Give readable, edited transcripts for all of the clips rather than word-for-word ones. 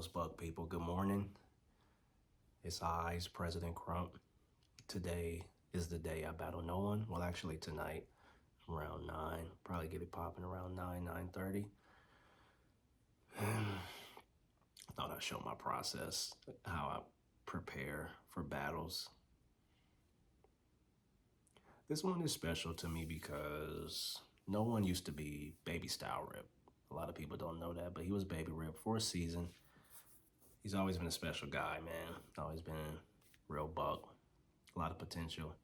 What's bug people? Good morning. It's Eyex, President Krump. Today is the day I battle no one. Well, actually tonight around 9. Probably get it popping around 9:30. I thought I'd show my process, how I prepare for battles. This one is special to me because no one used to be baby style Rip. A lot of people don't know that, but he was baby Rip for a season. He's always been a special guy, man. Always been a real buck, a lot of potential.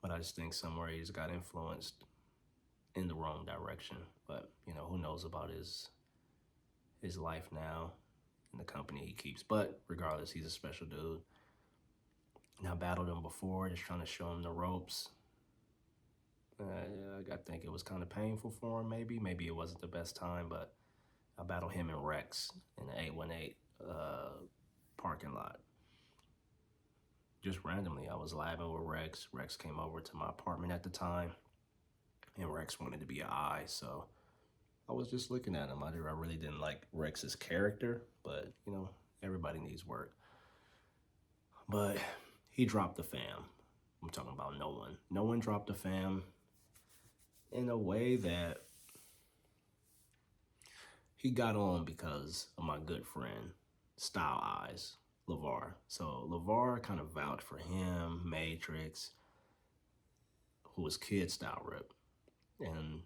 But I just think somewhere he's got influenced in the wrong direction. But, who knows about his life now and the company he keeps. But regardless, he's a special dude. And I battled him before, just trying to show him the ropes. I think it was kind of painful for him, maybe. Maybe it wasn't the best time, but I battled him and Rex in the 818 parking lot. Just randomly, I was labbing with Rex. Rex came over to my apartment at the time, and Rex wanted to be an eye, so I was just looking at him. I really didn't like Rex's character, but, everybody needs work. But he dropped the fam. I'm talking about no one. No one dropped the fam in a way that he got on because of my good friend, Style Eyes, LeVar. So LeVar kind of vouched for him, Matrix, who was Kid Style Rip. And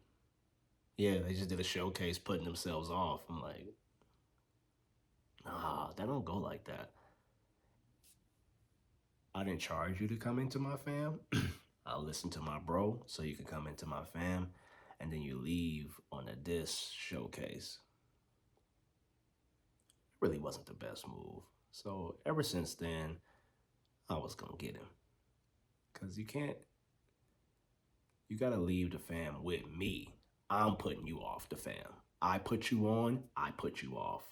yeah, they just did a showcase putting themselves off. I'm like, nah, that don't go like that. I didn't charge you to come into my fam. I'll listen to my bro so you can come into my fam, and then you leave on a diss showcase. It really wasn't the best move. So ever since then, I was gonna get him. Cause you gotta leave the fam with me. I'm putting you off the fam. I put you on, I put you off.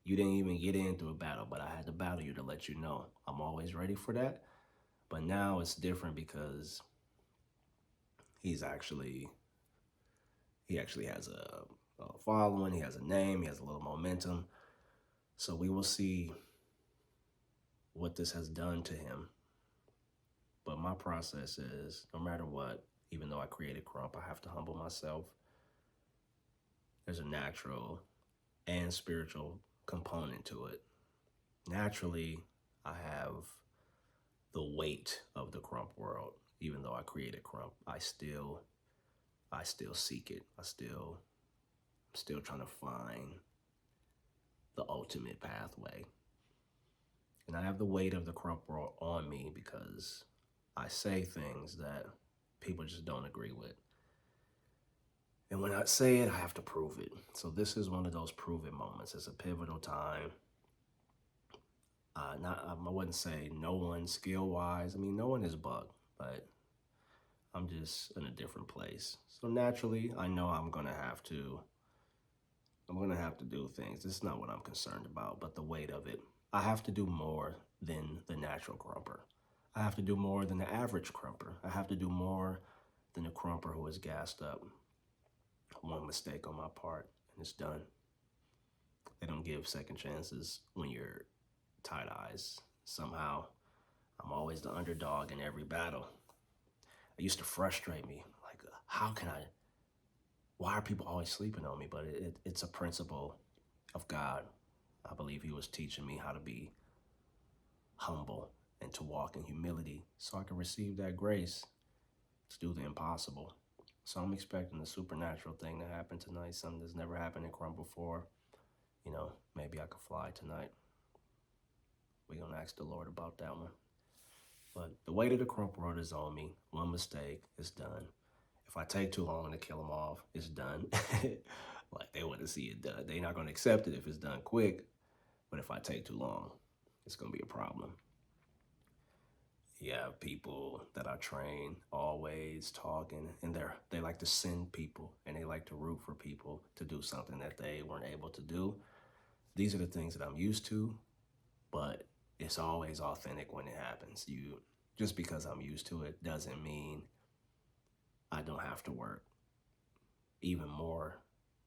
You didn't even get into a battle, but I had to battle you to let you know I'm always ready for that. But now it's different because he actually has a following, he has a name, he has a little momentum. So we will see what this has done to him. But my process is, no matter what, even though I created Krump, I have to humble myself. There's a natural and spiritual component to it. Naturally, I have the weight of the Krump world. Even though I created Krump, I still seek it. I'm still trying to find the ultimate pathway. And I have the weight of the Krump world on me because I say things that people just don't agree with. And when I say it, I have to prove it. So this is one of those prove it moments. It's a pivotal time. I wouldn't say no one skill-wise. I mean, no one is bugged, but I'm just in a different place. So naturally, I know I'm gonna have to do things. This is not what I'm concerned about, but the weight of it. I have to do more than the natural Krumper. I have to do more than the average Krumper. I have to do more than the Krumper who is gassed up. One mistake on my part, and it's done. They don't give second chances when you're tight eyes. Somehow, I'm always the underdog in every battle. It used to frustrate me. Like, why are people always sleeping on me? But it's a principle of God. I believe he was teaching me how to be humble and to walk in humility so I can receive that grace to do the impossible. So I'm expecting a supernatural thing to happen tonight, something that's never happened in Krump before. Maybe I could fly tonight. We're gonna ask the Lord about that one. But the weight of the Krump world is on me. One mistake, it's done. If I take too long to kill them off, it's done. Like, they want to see it done. They're not gonna accept it if it's done quick. But if I take too long, it's gonna be a problem. You have people that I train always talking, and they like to send people, and they like to root for people to do something that they weren't able to do. These are the things that I'm used to, but it's always authentic when it happens. Just because I'm used to it doesn't mean I don't have to work even more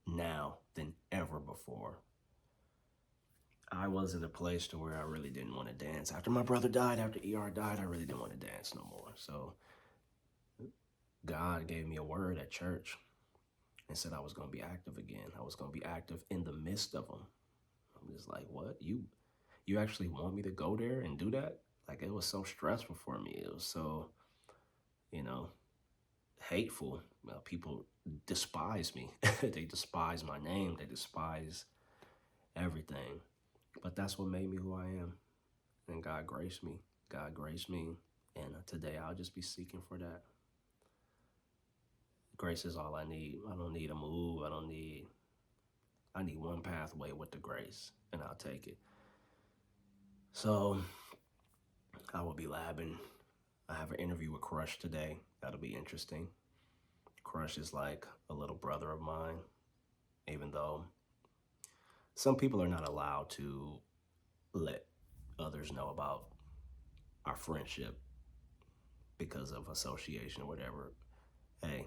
now than ever before. I was in a place to where I really didn't want to dance. After my brother died, after ER died, I really didn't want to dance no more. So God gave me a word at church and said I was going to be active again. I was going to be active in the midst of them. I'm just like, what? You actually want me to go there and do that? Like, it was so stressful for me. It was so, you know, hateful. People despise me. They despise my name. They despise everything. But that's what made me who I am. And God graced me. God graced me. And today I'll just be seeking for that. Grace is all I need. I don't need a move. I need one pathway with the grace, and I'll take it. So I will be labbing. I have an interview with Crush today. That'll be interesting. Crush is like a little brother of mine, even though some people are not allowed to let others know about our friendship because of association or whatever. Hey,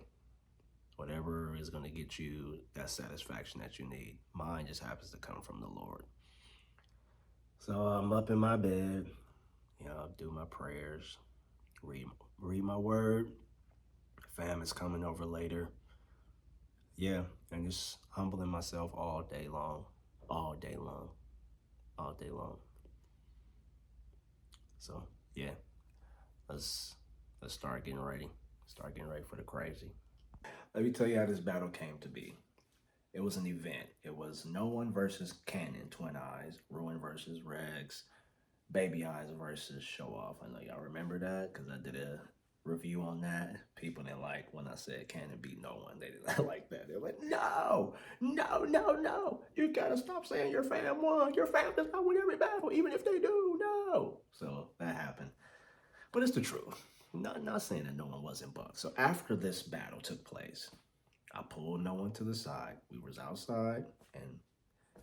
whatever is going to get you that satisfaction that you need. Mine just happens to come from the Lord. So I'm up in my bed, do my prayers, read my word. Fam is coming over later. Yeah, and just humbling myself all day long. So yeah, let's start getting ready. Start getting ready for the crazy. Let me tell you how this battle came to be. It was an event. It was No1one versus Cannon, Twin Eyes, Ruin versus Regs, Baby Eyes versus Show Off. I know y'all remember that because I did a review on that. People didn't like when I said Cannon beat No1one. They didn't like that. They were like, no. You gotta stop saying your fam won. Your fam does not win every battle, even if they do. No. So that happened. But it's the truth. Not saying that No1one wasn't bucked. So after this battle took place, I pulled No1one to the side. We was outside and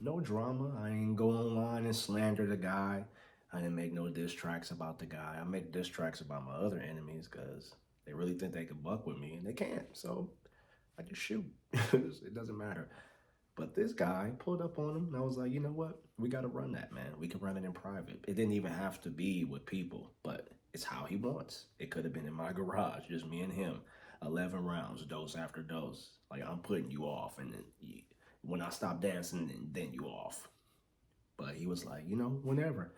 no drama. I ain't go online and slander the guy. I didn't make no diss tracks about the guy. I make diss tracks about my other enemies because they really think they can buck with me and they can't. So I just shoot. It doesn't matter. But this guy pulled up on him and I was like, you know what? We got to run that, man. We can run it in private. It didn't even have to be with people, but it's how he wants. It could have been in my garage, just me and him. 11 rounds, dose after dose. Like, I'm putting you off, and then when I stop dancing, then you off. But he was like, whenever.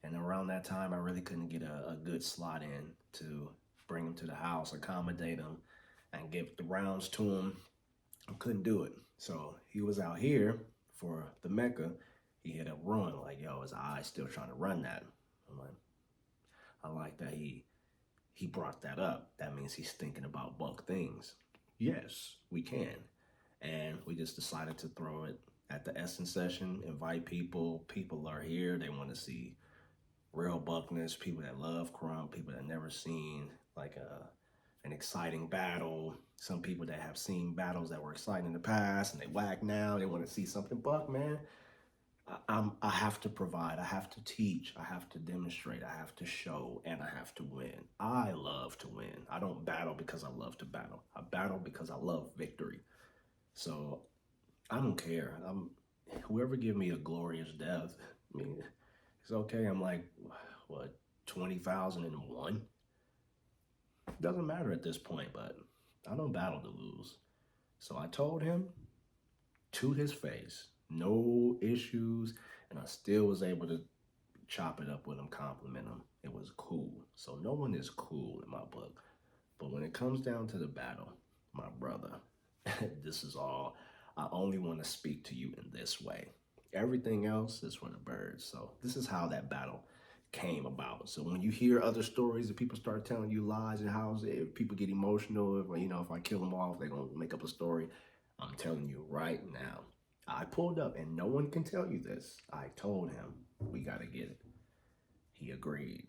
And around that time, I really couldn't get a good slot in to bring him to the house, accommodate him, and give the rounds to him. I couldn't do it. So he was out here for the Mecca. He hit a run, like, yo, his Eyex still trying to run that. I'm like, I like that he brought that up. That means he's thinking about buck things. Yes, we can. And we just decided to throw it at the Essence session, invite people. People are here. They want to see real buckness, people that love Krump, people that never seen like an exciting battle. Some people that have seen battles that were exciting in the past and they whack now. They want to see something buck, man. I have to provide, I have to teach, I have to demonstrate, I have to show, and I have to win. I love to win. I don't battle because I love to battle. I battle because I love victory. So I don't care. Whoever give me a glorious death, I mean, it's okay. I'm like, what, 20,001? Doesn't matter at this point, but I don't battle to lose. So I told him to his face, no issues, and I still was able to chop it up with him, compliment him. It was cool. So No1one is cool in my book. But when it comes down to the battle, my brother, this is all, I only want to speak to you in this way. Everything else is for the birds. So this is how that battle came about. So when you hear other stories and people start telling you lies and how if people get emotional, if I kill them off, they're going to make up a story. I'm telling you right now, I pulled up and No1one can tell you this. I told him, we got to get it. He agreed.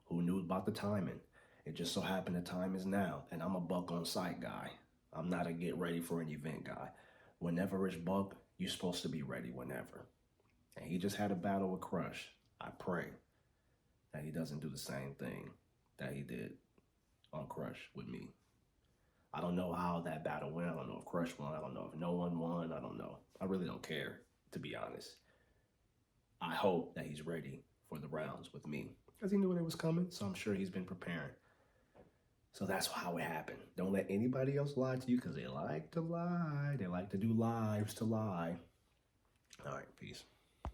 Who knew about the timing? It just so happened the time is now, and I'm a buck on sight guy. I'm not a get ready for an event guy. Whenever it's buck, you're supposed to be ready whenever. And he just had a battle with Crush. I pray that he doesn't do the same thing that he did on Crush with me. I don't know how that battle went. I don't know if Crush won. I don't know if No1one won. I don't know. I really don't care, to be honest. hope that he's ready for the rounds with me because he knew it was coming. So I'm sure he's been preparing. So that's how it happened. Don't let anybody else lie to you because they like to lie. They like to do lives to lie. All right, peace.